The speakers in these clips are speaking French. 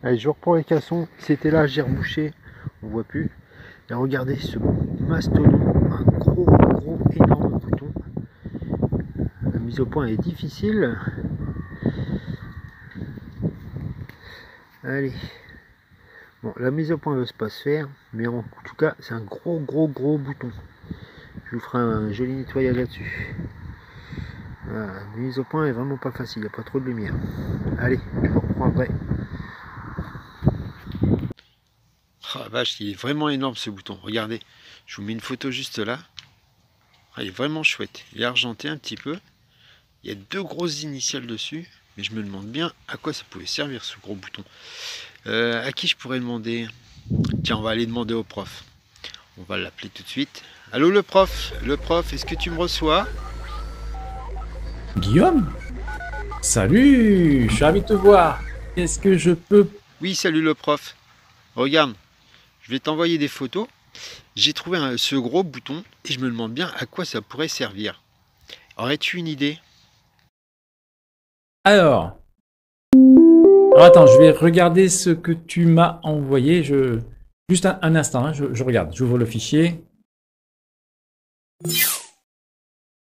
Allez, je reprends les cassons. C'était là, j'ai rebouché. On voit plus. Et regardez ce mastodon, un gros, énorme bouton. La mise au point est difficile. Allez. Bon, la mise au point ne va pas se faire, mais en tout cas, c'est un gros bouton. Je vous ferai un joli nettoyage là-dessus. Voilà, la mise au point est vraiment pas facile, il n'y a pas trop de lumière. Allez, je vous reprends après. Oh la vache, il est vraiment énorme ce bouton. Regardez, je vous mets une photo juste là. Ah, il est vraiment chouette. Il est argenté un petit peu. Il y a deux grosses initiales dessus. Mais je me demande bien à quoi ça pouvait servir ce gros bouton. À qui je pourrais demander? Tiens, on va aller demander au prof. On va l'appeler tout de suite. Allô le prof? Le prof, est-ce que tu me reçois? Guillaume? Salut, je suis ravi de te voir. Est-ce que je peux... Oui, salut le prof. Regarde, je vais t'envoyer des photos. J'ai trouvé ce gros bouton et je me demande bien à quoi ça pourrait servir. Aurais-tu une idée? Alors, attends, je vais regarder ce que tu m'as envoyé. Juste un instant, hein, je regarde. J'ouvre le fichier.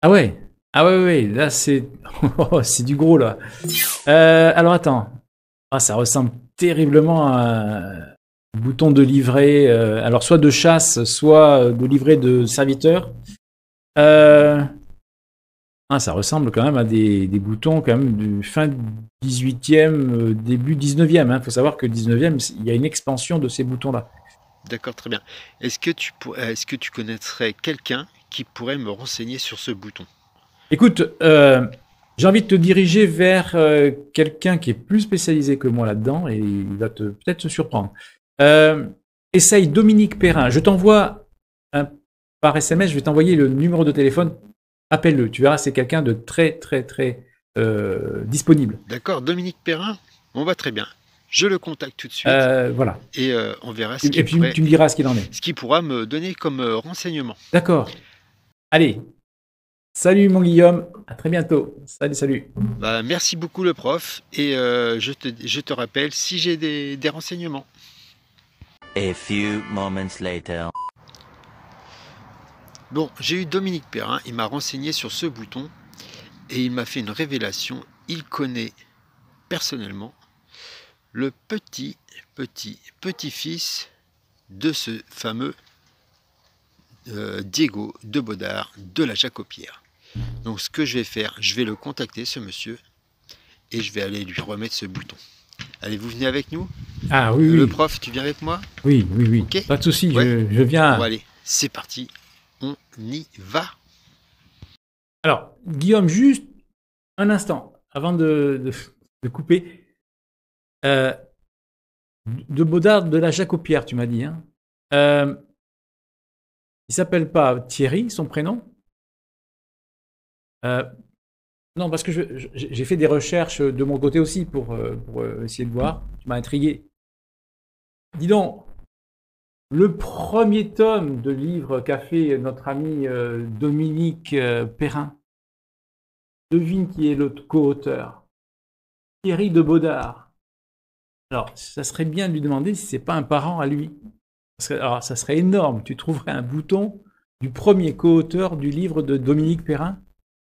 Ah ouais, ouais, là c'est... Oh, c'est du gros là. Alors attends. Ah, ça ressemble terriblement à un bouton de livret. Alors soit de chasse, soit de livret de serviteur. Ah, ça ressemble quand même à des boutons quand même du fin 18e, début 19e. Il faut savoir que 19e, il y a une expansion de ces boutons-là. D'accord, très bien. Est-ce que tu connaîtrais quelqu'un qui pourrait me renseigner sur ce bouton? Écoute, j'ai envie de te diriger vers quelqu'un qui est plus spécialisé que moi là-dedans et il va peut-être te surprendre. Essaye Dominique Perrin. Je t'envoie par SMS, je vais t'envoyer le numéro de téléphone. Appelle-le. Tu verras, c'est quelqu'un de très disponible. D'accord, Dominique Perrin? On va très bien. Je le contacte tout de suite. Voilà. Et on verra ce et puis tu me diras ce qu'il en est. Ce qu'il pourra me donner comme renseignement. D'accord. Allez. Salut mon Guillaume. À très bientôt. Salut. Bah, merci beaucoup le prof. Et je te rappelle si j'ai des renseignements. A few moments later. Bon, j'ai eu Dominique Perrin, il m'a renseigné sur ce bouton et il m'a fait une révélation. Il connaît personnellement le petit-fils de ce fameux Diego de Bodard de la Jacobière. Donc ce que je vais faire, je vais le contacter ce monsieur et je vais aller lui remettre ce bouton. Allez, vous venez avec nous? Ah oui, Le prof, tu viens avec moi? Oui. Okay. Pas de souci, ouais. je viens. Bon, allez, c'est parti. On y va. Alors, Guillaume, juste un instant, avant de couper. De Baudard de la Jacobière, tu m'as dit. Hein. Il s'appelle pas Thierry, son prénom? Non, parce que j'ai fait des recherches de mon côté aussi pour essayer de voir. Tu m'as intrigué. Dis donc, le premier tome de livre qu'a fait notre ami Dominique Perrin, devine qui est l'autre co-auteur? Thierry de Baudard. Alors, ça serait bien de lui demander si c'est pas un parent à lui. Alors, ça serait énorme. Tu trouverais un bouton du premier co-auteur du livre de Dominique Perrin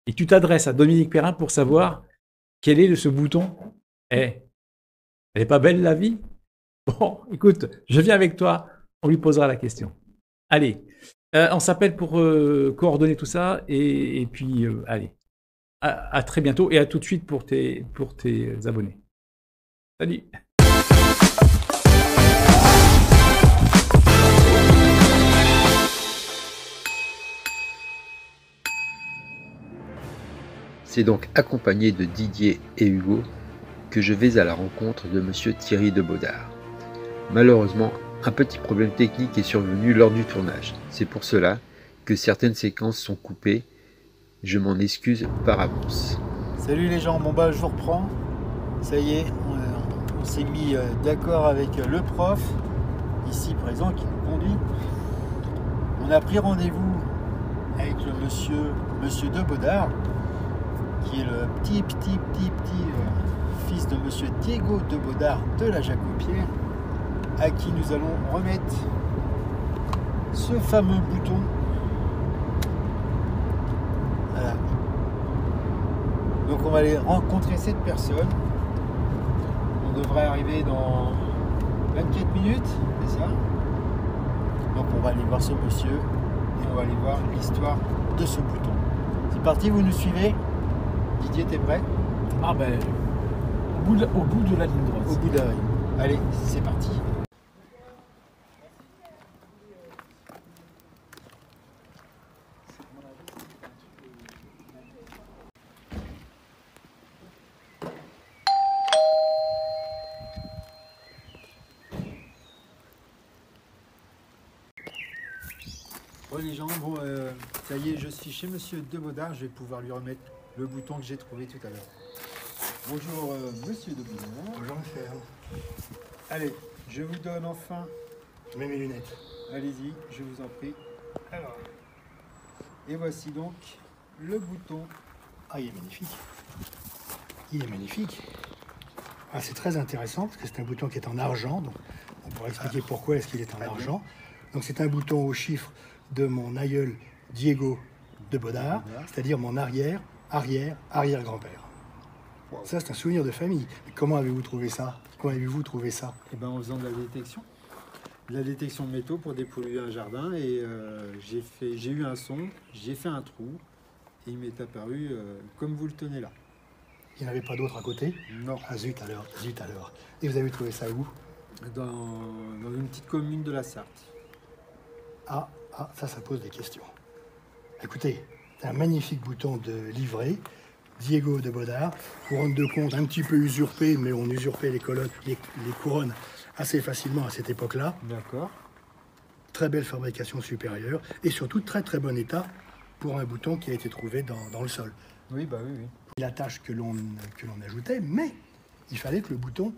et tu t'adresses à Dominique Perrin pour savoir quel est ce bouton. Elle est pas belle la vie? Bon, écoute, je viens avec toi. On lui posera la question. Allez, on s'appelle pour coordonner tout ça et puis allez, à très bientôt et à tout de suite pour tes abonnés. Salut. C'est donc accompagné de Didier et Hugo que je vais à la rencontre de monsieur Thierry de Baudard. Malheureusement, un petit problème technique est survenu lors du tournage. C'est pour cela que certaines séquences sont coupées. Je m'en excuse par avance. Salut les gens, bon bah je vous reprends. Ça y est, on s'est mis d'accord avec le prof, ici présent, qui nous conduit. On a pris rendez-vous avec le monsieur de Baudard, qui est le petit fils de monsieur Diego de Baudard de la Jacobière, à qui nous allons remettre ce fameux bouton. Voilà. Donc on va aller rencontrer cette personne. On devrait arriver dans 24 minutes, c'est ça? Donc on va aller voir ce monsieur et on va aller voir l'histoire de ce bouton. C'est parti, vous nous suivez? Didier, t'es prêt? Ah ben, au bout de la ligne droite. Au bout de la ligne. Allez, c'est parti. Bon les gens, bon, ça y est, je suis chez monsieur de Baudard, je vais pouvoir lui remettre le bouton que j'ai trouvé tout à l'heure. Bonjour monsieur de Baudard. Bonjour monsieur. Allez, je vous donne enfin, Je mets mes lunettes. allez-y, je vous en prie. Alors, et voici donc le bouton. Ah, il est magnifique. Il est magnifique. Ah, c'est très intéressant parce que c'est un bouton qui est en argent. Donc on pourrait expliquer pourquoi est-ce qu'il est en argent. Donc c'est un bouton au chiffre de mon aïeul Diego de Baudard, c'est-à-dire mon arrière-grand-père. Ça, c'est un souvenir de famille. Mais comment avez-vous trouvé ça? Comment avez-vous trouvé ça? Eh ben, en faisant de la détection. De la détection de métaux pour dépolluer un jardin. Et j'ai eu un son, j'ai fait un trou. Et il m'est apparu comme vous le tenez là. Il n'y en avait pas d'autre à côté? Non. Ah zut alors, zut alors. Et vous avez trouvé ça où? Dans une petite commune de la Sarthe. Ah, ça pose des questions. Écoutez, c'est un magnifique bouton de livret, Diego de Baudard, couronne de compte un petit peu usurpée, mais on usurpait les couronnes assez facilement à cette époque-là. D'accord. Très belle fabrication supérieure, et surtout très très bon état pour un bouton qui a été trouvé dans le sol. Oui, bah oui, oui. La tâche que l'on ajoutait, mais il fallait que le bouton,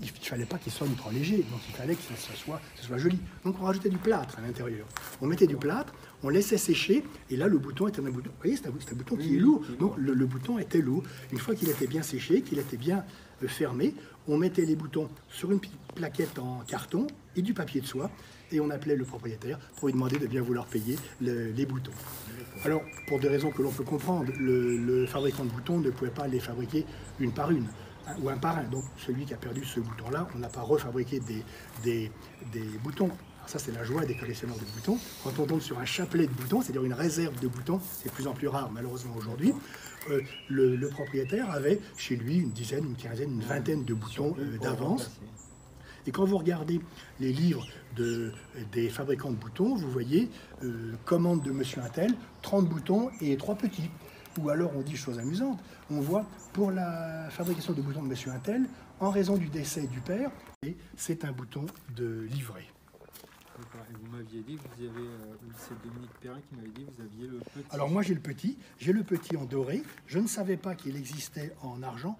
il fallait pas qu'il soit trop léger, donc il fallait que ce soit joli. Donc on rajoutait du plâtre à l'intérieur. On mettait du plâtre, on laissait sécher, et là le bouton était un bouton. Vous voyez, c'est un bouton qui est lourd. Donc le bouton était lourd. Une fois qu'il était bien séché, qu'il était bien fermé, on mettait les boutons sur une petite plaquette en carton et du papier de soie, et on appelait le propriétaire pour lui demander de bien vouloir payer les boutons. Alors, pour des raisons que l'on peut comprendre, le fabricant de boutons ne pouvait pas les fabriquer une par une, hein, ou un par un. Donc, celui qui a perdu ce bouton-là, on n'a pas refabriqué des boutons. Alors ça, c'est la joie des collectionneurs de boutons. Quand on tombe sur un chapelet de boutons, c'est-à-dire une réserve de boutons, c'est de plus en plus rare, malheureusement, aujourd'hui, le propriétaire avait chez lui une dizaine, une quinzaine, une vingtaine de boutons d'avance. Et quand vous regardez les livres des fabricants de boutons, vous voyez commande de monsieur Intel, 30 boutons et 3 petits. Ou alors on dit chose amusante, on voit pour la fabrication de boutons de monsieur Intel, en raison du décès du père, et c'est un bouton de livret. Et vous m'aviez dit que vous avez, c'est Dominique Perrin qui m'avait dit que vous aviez le petit. Alors moi j'ai le petit en doré, je ne savais pas qu'il existait en argent.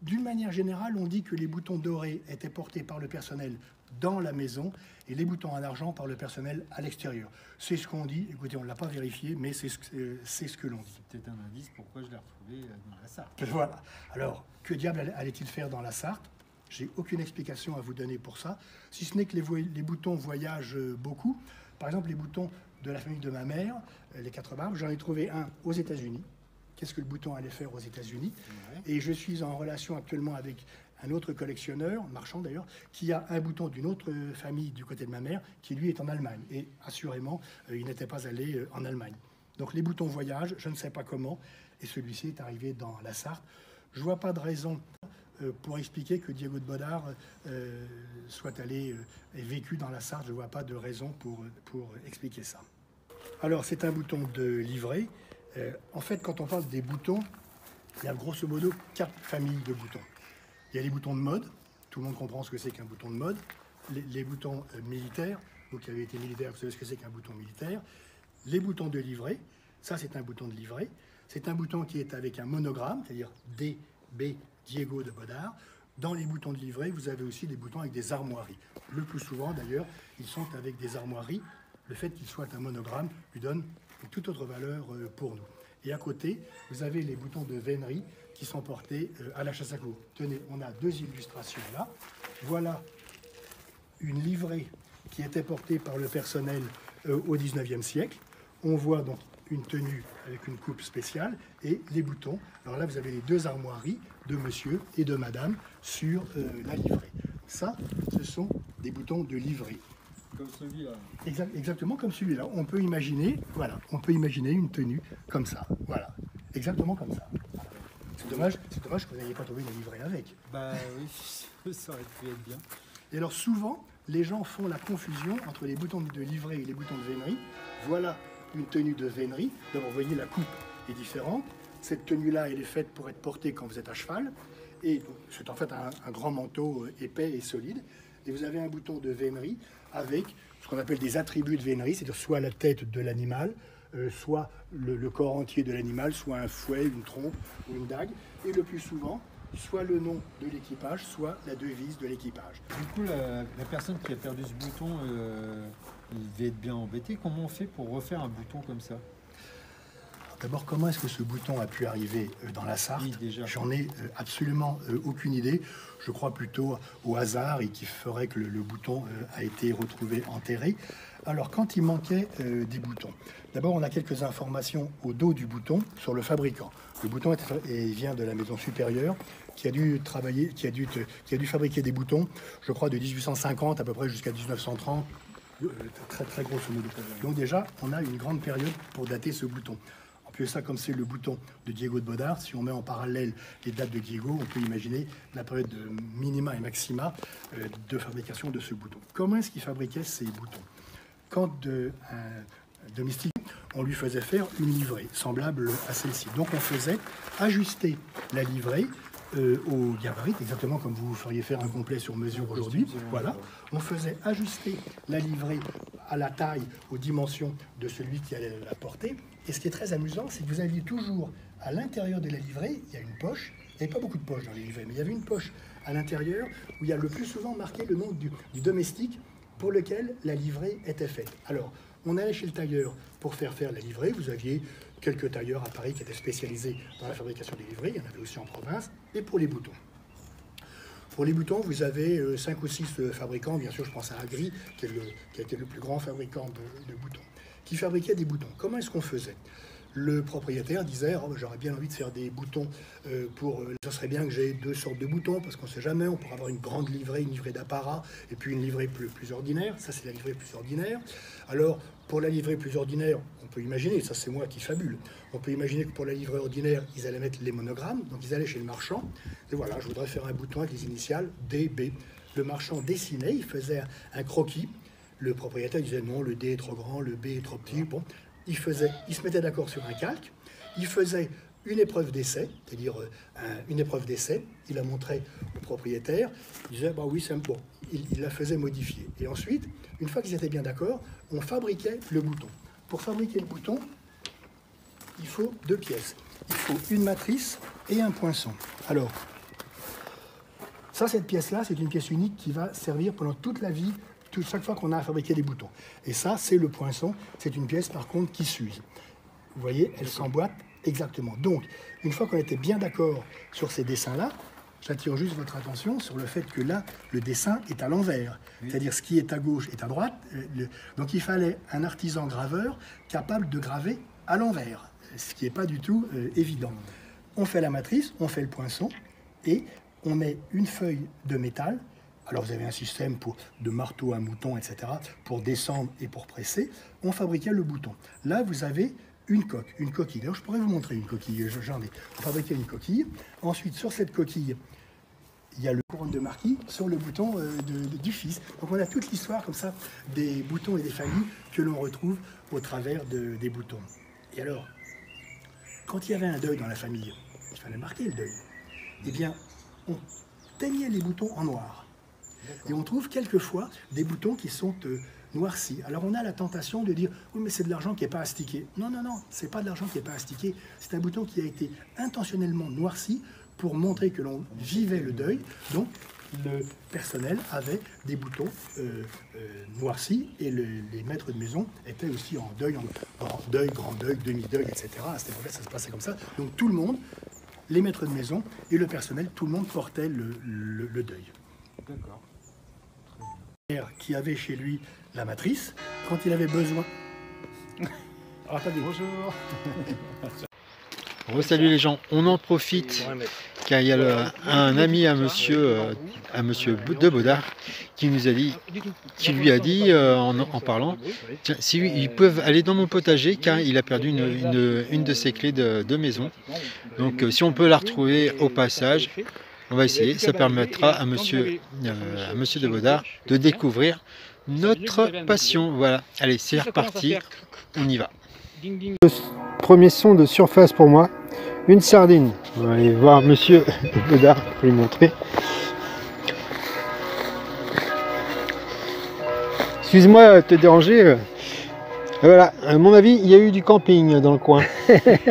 D'une manière générale, on dit que les boutons dorés étaient portés par le personnel dans la maison et les boutons en argent par le personnel à l'extérieur. C'est ce qu'on dit. Écoutez, on ne l'a pas vérifié, mais c'est ce que l'on dit. C'est peut-être un indice pourquoi je l'ai retrouvé dans la Sarthe. Voilà. Alors, que diable allait-il faire dans la Sarthe? J'ai aucune explication à vous donner pour ça, si ce n'est que les boutons voyagent beaucoup. Par exemple, les boutons de la famille de ma mère, les 4 barbes, j'en ai trouvé un aux États-Unis. Qu'est-ce que le bouton allait faire aux États-Unis? Et je suis en relation actuellement avec un autre collectionneur, marchand d'ailleurs, qui a un bouton d'une autre famille du côté de ma mère, qui lui est en Allemagne. Et assurément, il n'était pas allé en Allemagne. Donc les boutons voyagent, je ne sais pas comment, et celui-ci est arrivé dans la Sarthe. Je ne vois pas de raison pour expliquer que Diego de Baudard soit allé et vécu dans la Sarthe. Je ne vois pas de raison pour expliquer ça. Alors c'est un bouton de livret. En fait, quand on parle des boutons, il y a grosso modo 4 familles de boutons. Il y a les boutons de mode, tout le monde comprend ce que c'est qu'un bouton de mode. Les boutons militaires, vous qui avez été militaire, vous savez ce que c'est qu'un bouton militaire. Les boutons de livret, ça c'est un bouton de livret. C'est un bouton qui est avec un monogramme, c'est-à-dire DB Diego de Baudard. Dans les boutons de livret, vous avez aussi des boutons avec des armoiries. Le plus souvent d'ailleurs, ils sont avec des armoiries. Le fait qu'il soit un monogramme lui donne une toute autre valeur pour nous. Et à côté, vous avez les boutons de vénerie qui sont portés à la chasse à courre. Tenez, on a 2 illustrations là. Voilà une livrée qui était portée par le personnel au 19e siècle. On voit donc une tenue avec une coupe spéciale et les boutons. Alors là, vous avez les 2 armoiries de monsieur et de madame sur la livrée. Ça, ce sont des boutons de livrée. Comme celui-là. Exactement comme celui-là. On peut imaginer, voilà, on peut imaginer une tenue comme ça. Voilà, exactement comme ça. Voilà. C'est dommage que vous n'ayez pas trouvé une livrée avec. Bah oui, ça aurait pu être bien. Et alors souvent, les gens font la confusion entre les boutons de livrée et les boutons de vénerie. Voilà une tenue de vénerie. D'abord, vous voyez, la coupe est différente. Cette tenue-là, elle est faite pour être portée quand vous êtes à cheval. Et c'est en fait un grand manteau épais et solide. Et vous avez un bouton de vénerie avec ce qu'on appelle des attributs de vénerie, c'est-à-dire soit la tête de l'animal, soit le corps entier de l'animal, soit un fouet, une trompe ou une dague. Et le plus souvent, soit le nom de l'équipage, soit la devise de l'équipage. Du coup, la personne qui a perdu ce bouton, il devait être bien embêté. Comment on fait pour refaire un bouton comme ça? D'abord, comment est-ce que ce bouton a pu arriver dans la Sarthe? Oui, déjà. J'en ai absolument aucune idée. Je crois plutôt au hasard et qui ferait que le bouton a été retrouvé enterré. Alors, quand il manquait des boutons, d'abord, on a quelques informations au dos du bouton sur le fabricant. Le bouton vient de la maison supérieure qui a dû travailler, qui a dû fabriquer des boutons, je crois, de 1850 à peu près jusqu'à 1930. Très, très grosso modo. Donc déjà, on a une grande période pour dater ce bouton. Puis ça, comme c'est le bouton de Diego de Bodard, si on met en parallèle les dates de Diego, on peut imaginer la période de minima et maxima de fabrication de ce bouton. Comment est-ce qu'il fabriquait ces boutons? Quand un domestique, on lui faisait faire une livrée semblable à celle-ci. Donc on faisait ajuster la livrée au gabarit, exactement comme vous feriez faire un complet sur mesure aujourd'hui. Voilà. On faisait ajuster la livrée à la taille, aux dimensions de celui qui allait la porter. Et ce qui est très amusant, c'est que vous aviez toujours à l'intérieur de la livrée, il y a une poche. Il n'y avait pas beaucoup de poches dans les livrées, mais il y avait une poche à l'intérieur où il y a le plus souvent marqué le nom du domestique pour lequel la livrée était faite. Alors, on allait chez le tailleur pour faire la livrée. Vous aviez quelques tailleurs à Paris qui étaient spécialisés dans la fabrication des livrées. Il y en avait aussi en province. Et pour les boutons. Pour les boutons, vous avez 5 ou 6 fabricants. Bien sûr, je pense à Agri, qui a été le plus grand fabricant de boutons, qui fabriquait des boutons. Comment est-ce qu'on faisait? Le propriétaire disait oh, j'aurais bien envie de faire des boutons ça serait bien que j'ai 2 sortes de boutons parce qu'on ne sait jamais, on pourrait avoir une grande livrée, une livrée d'apparat et puis une livrée plus ordinaire. Ça, c'est la livrée plus ordinaire. Alors, pour la livrée plus ordinaire, on peut imaginer, ça c'est moi qui fabule, on peut imaginer que pour la livrée ordinaire, ils allaient mettre les monogrammes, donc ils allaient chez le marchand et voilà, je voudrais faire un bouton avec les initiales D, B. Le marchand dessinait, il faisait un croquis. Le propriétaire disait non, le D est trop grand, le B est trop petit. Bon, il se mettait d'accord sur un calque, il faisait une épreuve d'essai, c'est-à-dire une épreuve d'essai, il la montrait au propriétaire, il disait bah oui c'est bon, il la faisait modifier. Et ensuite, une fois qu'ils étaient bien d'accord, on fabriquait le bouton. Pour fabriquer le bouton, il faut 2 pièces. Il faut une matrice et un poinçon. Alors, ça, cette pièce-là, c'est une pièce unique qui va servir pendant toute la vie, chaque fois qu'on a à fabriquer des boutons. Et ça, c'est le poinçon. C'est une pièce, par contre, qui s'use. Vous voyez, elle s'emboîte exactement. Donc, une fois qu'on était bien d'accord sur ces dessins-là, j'attire juste votre attention sur le fait que là, le dessin est à l'envers. Oui. C'est-à-dire, ce qui est à gauche est à droite. Donc, il fallait un artisan graveur capable de graver à l'envers, ce qui n'est pas du tout évident. On fait la matrice, on fait le poinçon, et on met une feuille de métal. Alors vous avez un système de marteau à mouton, etc., pour descendre et pour presser. On fabriquait le bouton. Là, vous avez une coquille. D'ailleurs, je pourrais vous montrer une coquille, j'en ai. On fabriquait une coquille. Ensuite, sur cette coquille, il y a le couronne de marquis sur le bouton du fils. Donc on a toute l'histoire comme ça des boutons et des familles que l'on retrouve au travers des boutons. Et alors, quand il y avait un deuil dans la famille, il fallait marquer le deuil. Eh bien, on teignait les boutons en noir. Et on trouve quelquefois des boutons qui sont noircis. Alors on a la tentation de dire « Oui, mais c'est de l'argent qui n'est pas astiqué ». Non, non, non, c'est pas de l'argent qui n'est pas astiqué. C'est un bouton qui a été intentionnellement noirci pour montrer que l'on vivait le deuil. Donc, le personnel avait des boutons noircis et les maîtres de maison étaient aussi en deuil, grand deuil, demi-deuil, etc. À cette époque-là, ça se passait comme ça. Donc tout le monde les maîtres de maison et le personnel, tout le monde portait le deuil. D'accord. Qui avait chez lui la matrice, quand il avait besoin... Alors, attendez, bonjour. Salut les gens, on en profite car il y a un ami à monsieur de Baudard qui nous a dit, qui lui a dit en parlant, tiens, si ils peuvent aller dans mon potager car il a perdu une de ses clés de maison. Donc si on peut la retrouver au passage, on va essayer. Ça permettra à monsieur de Baudard de découvrir notre passion. Voilà, allez, c'est reparti, on y va. Premier son de surface pour moi, une sardine. On va aller voir monsieur Baudard pour lui montrer. Excuse-moi de te déranger. Voilà, à mon avis, il y a eu du camping dans le coin.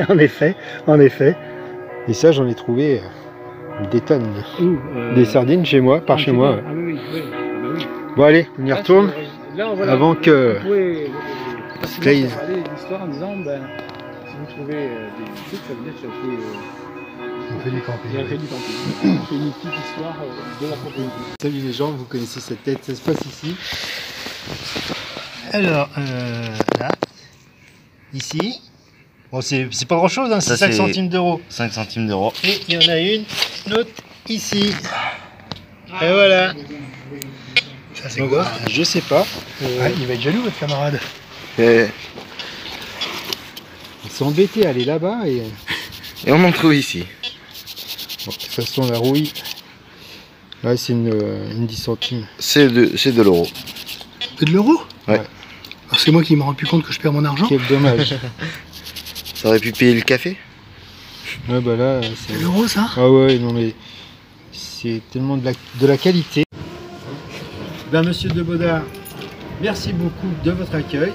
En effet, en effet. Et ça, j'en ai trouvé des tonnes. Des sardines chez moi, par chez moi. Ah oui, oui, bah oui. Bon allez, on y retourne Là, voilà, avant que... Facilement parler l'histoire en disant, ben, si vous trouvez des trucs, ça veut dire que ça a été... On fait du camping. Il a fait du camping. On fait une petite histoire de la propriété. Salut les gens, vous connaissez cette tête, ça se passe ici. Alors, là, ici, bon, c'est pas grand chose, hein, c'est 5 centimes d'euros. 5 centimes d'euros. Et il y en a une autre ici. Et voilà. Ça, c'est quoi? Je sais pas. Il va être jaloux, votre camarade. Et On s'est embêté à aller là-bas et... on en trouve ici. Bon, de toute façon, la rouille, là c'est une 10 centimes. C'est de l'euro. C'est de l'euro? Ouais. Alors, c'est moi qui me rends plus compte que je perds mon argent. Quel dommage. Ça aurait pu payer le café. Ouais, bah là, C'est de l'euro, ça? ah ouais, non mais c'est tellement de la qualité. Ben, monsieur de Baudard, merci beaucoup de votre accueil.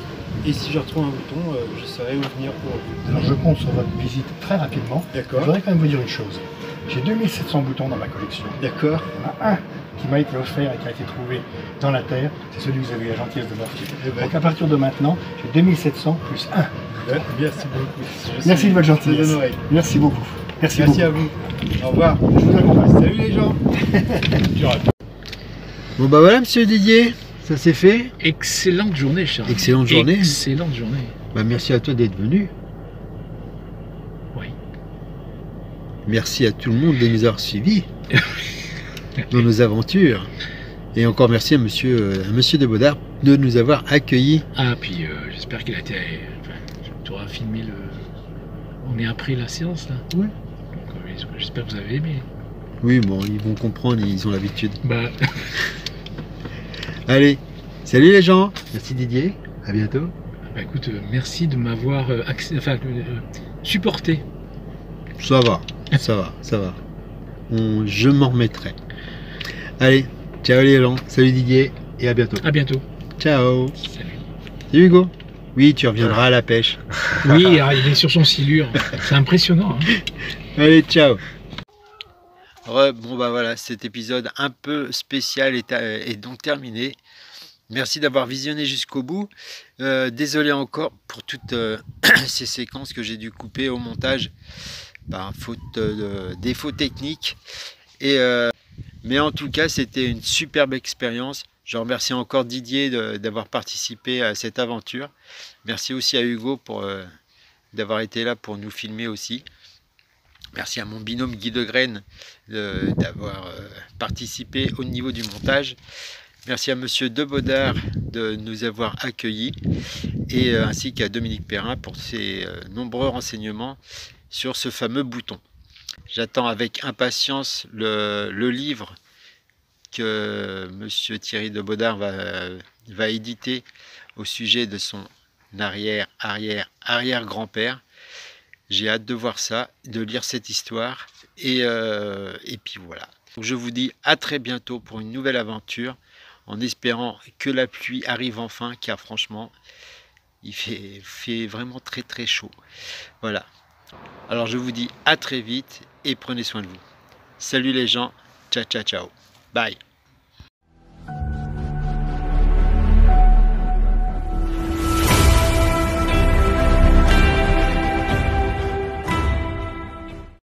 Et si je retrouve un bouton, je saurai où venir pour vous. Alors, je compte sur votre visite très rapidement. D'accord. Je voudrais quand même vous dire une chose. J'ai 2700 boutons dans ma collection. D'accord. Il y en a un qui m'a été offert et qui a été trouvé dans la terre. C'est celui que vous avez eu la gentillesse de m'offrir. Eh ben. Donc à partir de maintenant, j'ai 2700 plus 1. Merci beaucoup. Merci de votre gentillesse. de l'oreille. Merci beaucoup. Merci Merci beaucoup. à vous. Au revoir. Je vous accompagne. Salut les gens. Bon bah voilà monsieur Didier, ça c'est fait. Excellente journée, Charles. Excellente journée. Excellente journée. Bah merci à toi d'être venu. Oui. Merci à tout le monde de nous avoir suivis dans nos aventures. Et encore merci à monsieur de Baudard de nous avoir accueillis. Ah, puis j'espère qu'il a été... Enfin, tu auras filmé le... On est après la séance, là. Oui. Donc j'espère que vous avez aimé. Oui, bon, ils vont comprendre, ils ont l'habitude. Bah... Allez, salut les gens. Merci Didier, à bientôt. Bah écoute, merci de m'avoir supporté. Ça va, ça va, ça va. Je m'en remettrai. Allez, ciao les gens, salut Didier et à bientôt. À bientôt. Ciao. Salut. Salut Hugo. Oui, tu reviendras à la pêche. Oui, il est sur son silure. C'est impressionnant. Hein. Allez, ciao. Bon bah voilà, cet épisode un peu spécial est donc terminé. Merci d'avoir visionné jusqu'au bout. Désolé encore pour toutes ces séquences que j'ai dû couper au montage par faute de défauts techniques. Mais en tout cas, c'était une superbe expérience. Je remercie encore Didier d'avoir participé à cette aventure. Merci aussi à Hugo d'avoir été là pour nous filmer aussi. Merci à mon binôme Guy Degraine d'avoir participé au niveau du montage. Merci à monsieur de Baudard de nous avoir accueillis et ainsi qu'à Dominique Perrin pour ses nombreux renseignements sur ce fameux bouton. J'attends avec impatience le livre que monsieur Thierry de Baudard va éditer au sujet de son arrière-grand-père. J'ai hâte de voir ça, de lire cette histoire et puis voilà. Donc je vous dis à très bientôt pour une nouvelle aventure en espérant que la pluie arrive enfin car franchement il fait vraiment très très chaud. Voilà. Alors je vous dis à très vite et prenez soin de vous. Salut les gens, ciao ciao ciao, bye.